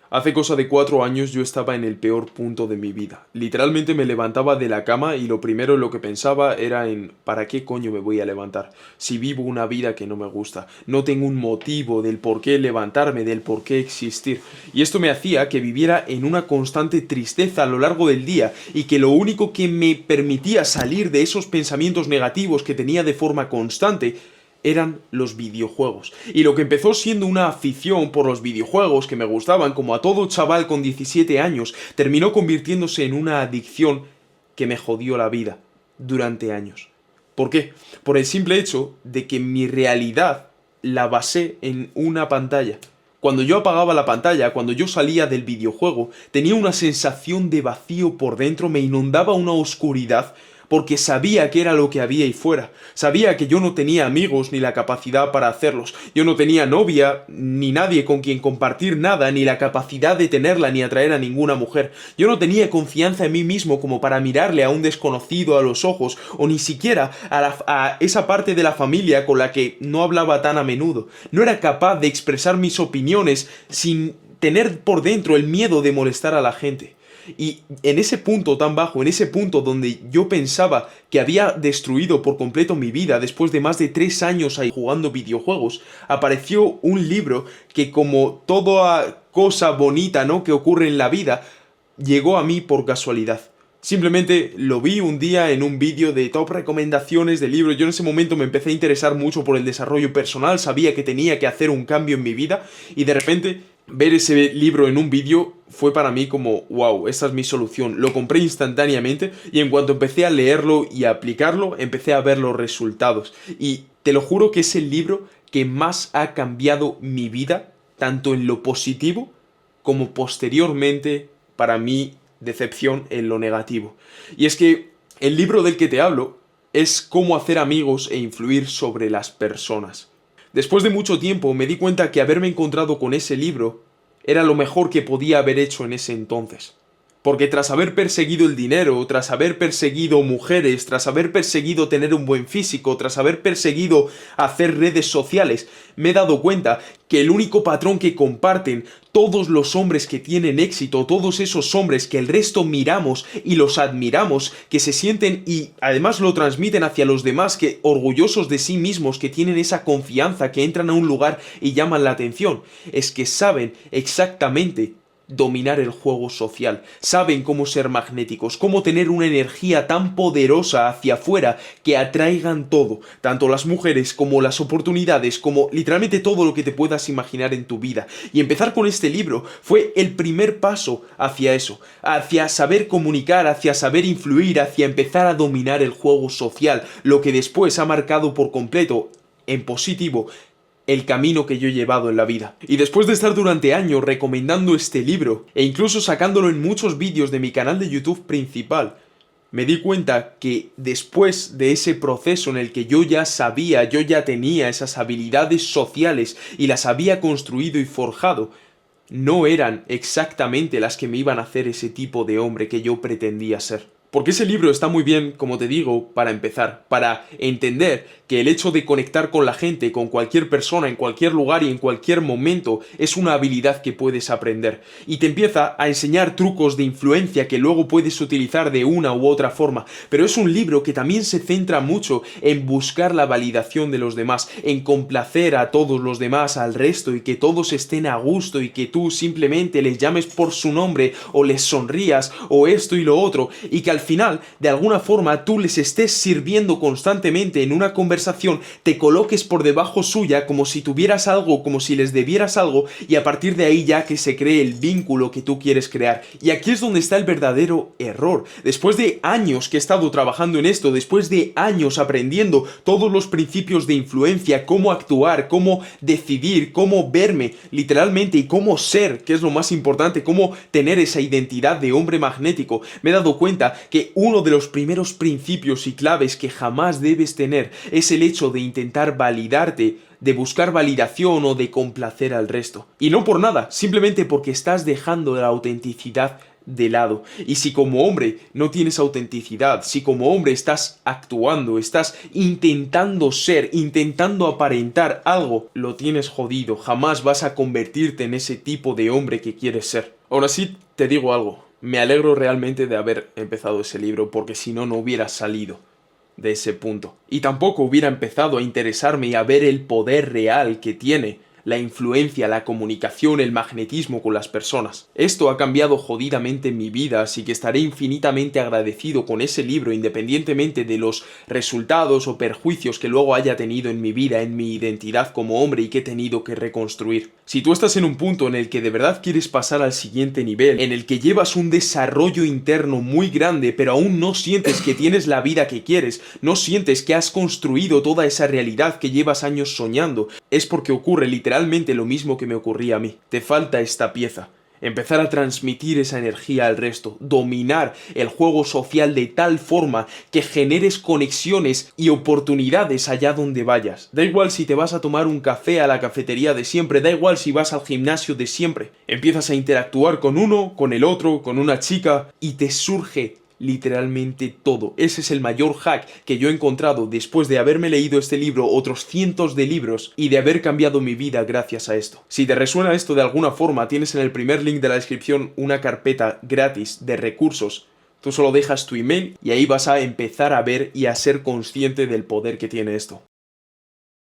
Hace cosa de 4 años yo estaba en el peor punto de mi vida. Literalmente me levantaba de la cama y lo primero en lo que pensaba era en ¿para qué coño me voy a levantar? Si vivo una vida que no me gusta, no tengo un motivo del por qué levantarme, del por qué existir. Y esto me hacía que viviera en una constante tristeza a lo largo del día y que lo único que me permitía salir de esos pensamientos negativos que tenía de forma constante eran los videojuegos. Y lo que empezó siendo una afición por los videojuegos que me gustaban, como a todo chaval con 17 años, terminó convirtiéndose en una adicción que me jodió la vida durante años. ¿Por qué? Por el simple hecho de que mi realidad la basé en una pantalla. Cuando yo apagaba la pantalla, cuando yo salía del videojuego, tenía una sensación de vacío por dentro, me inundaba una oscuridad porque sabía que era lo que había ahí fuera. Sabía que yo no tenía amigos ni la capacidad para hacerlos. Yo no tenía novia, ni nadie con quien compartir nada, ni la capacidad de tenerla, ni atraer a ninguna mujer. Yo no tenía confianza en mí mismo como para mirarle a un desconocido a los ojos, o ni siquiera a esa parte de la familia con la que no hablaba tan a menudo. No era capaz de expresar mis opiniones sin tener por dentro el miedo de molestar a la gente. Y en ese punto tan bajo, en ese punto donde yo pensaba que había destruido por completo mi vida después de más de 3 años ahí jugando videojuegos, apareció un libro que, como toda cosa bonita, ¿no?, que ocurre en la vida, llegó a mí por casualidad. Simplemente lo vi un día en un vídeo de top recomendaciones de libros. Yo en ese momento me empecé a interesar mucho por el desarrollo personal, sabía que tenía que hacer un cambio en mi vida y de repente ver ese libro en un vídeo fue para mí como wow, esta es mi solución. Lo compré instantáneamente y en cuanto empecé a leerlo y a aplicarlo, empecé a ver los resultados. Y te lo juro que es el libro que más ha cambiado mi vida, tanto en lo positivo como posteriormente para mi decepción en lo negativo. Y es que el libro del que te hablo es Cómo hacer amigos e influir sobre las personas. Después de mucho tiempo me di cuenta que haberme encontrado con ese libro era lo mejor que podía haber hecho en ese entonces. Porque tras haber perseguido el dinero, tras haber perseguido mujeres, tras haber perseguido tener un buen físico, tras haber perseguido hacer redes sociales, me he dado cuenta que el único patrón que comparten todos los hombres que tienen éxito, todos esos hombres que el resto miramos y los admiramos, que se sienten y además lo transmiten hacia los demás, que orgullosos de sí mismos, que tienen esa confianza, que entran a un lugar y llaman la atención, es que saben exactamente dominar el juego social, saben cómo ser magnéticos, cómo tener una energía tan poderosa hacia afuera que atraigan todo, tanto las mujeres como las oportunidades, como literalmente todo lo que te puedas imaginar en tu vida. Y empezar con este libro fue el primer paso hacia eso, hacia saber comunicar, hacia saber influir, hacia empezar a dominar el juego social, lo que después ha marcado por completo, en positivo, el camino que yo he llevado en la vida. Y después de estar durante años recomendando este libro, e incluso sacándolo en muchos vídeos de mi canal de YouTube principal, me di cuenta que después de ese proceso en el que yo ya sabía, yo ya tenía esas habilidades sociales y las había construido y forjado, no eran exactamente las que me iban a hacer ese tipo de hombre que yo pretendía ser. Porque ese libro está muy bien, como te digo, para empezar, para entender que el hecho de conectar con la gente, con cualquier persona, en cualquier lugar y en cualquier momento, es una habilidad que puedes aprender. Y te empieza a enseñar trucos de influencia que luego puedes utilizar de una u otra forma. Pero es un libro que también se centra mucho en buscar la validación de los demás, en complacer a todos los demás, al resto, y que todos estén a gusto y que tú simplemente les llames por su nombre o les sonrías o esto y lo otro, y que al final, de alguna forma, tú les estés sirviendo constantemente en una conversación, te coloques por debajo suya como si tuvieras algo, como si les debieras algo, y a partir de ahí ya que se cree el vínculo que tú quieres crear. Y aquí es donde está el verdadero error. Después de años que he estado trabajando en esto, después de años aprendiendo todos los principios de influencia, cómo actuar, cómo decidir, cómo verme literalmente y cómo ser, que es lo más importante, cómo tener esa identidad de hombre magnético, me he dado cuenta que uno de los primeros principios y claves que jamás debes tener es el hecho de intentar validarte, de buscar validación o de complacer al resto. Y no por nada, simplemente porque estás dejando la autenticidad de lado. Y si como hombre no tienes autenticidad, si como hombre estás actuando, estás intentando ser, intentando aparentar algo, lo tienes jodido. Jamás vas a convertirte en ese tipo de hombre que quieres ser. Aún así, te digo algo. Me alegro realmente de haber empezado ese libro, porque si no, no hubiera salido de ese punto. Y tampoco hubiera empezado a interesarme y a ver el poder real que tiene la influencia, la comunicación, el magnetismo con las personas. Esto ha cambiado jodidamente mi vida, así que estaré infinitamente agradecido con ese libro, independientemente de los resultados o perjuicios que luego haya tenido en mi vida, en mi identidad como hombre y que he tenido que reconstruir. Si tú estás en un punto en el que de verdad quieres pasar al siguiente nivel, en el que llevas un desarrollo interno muy grande, pero aún no sientes que tienes la vida que quieres, no sientes que has construido toda esa realidad que llevas años soñando, es porque ocurre literalmente lo mismo que me ocurría a mí. Te falta esta pieza. Empezar a transmitir esa energía al resto, dominar el juego social de tal forma que generes conexiones y oportunidades allá donde vayas. Da igual si te vas a tomar un café a la cafetería de siempre, da igual si vas al gimnasio de siempre. Empiezas a interactuar con uno, con el otro, con una chica y te surge literalmente todo. Ese es el mayor hack que yo he encontrado después de haberme leído este libro, otros cientos de libros y de haber cambiado mi vida gracias a esto. Si te resuena esto de alguna forma, tienes en el primer link de la descripción una carpeta gratis de recursos. Tú solo dejas tu email y ahí vas a empezar a ver y a ser consciente del poder que tiene esto.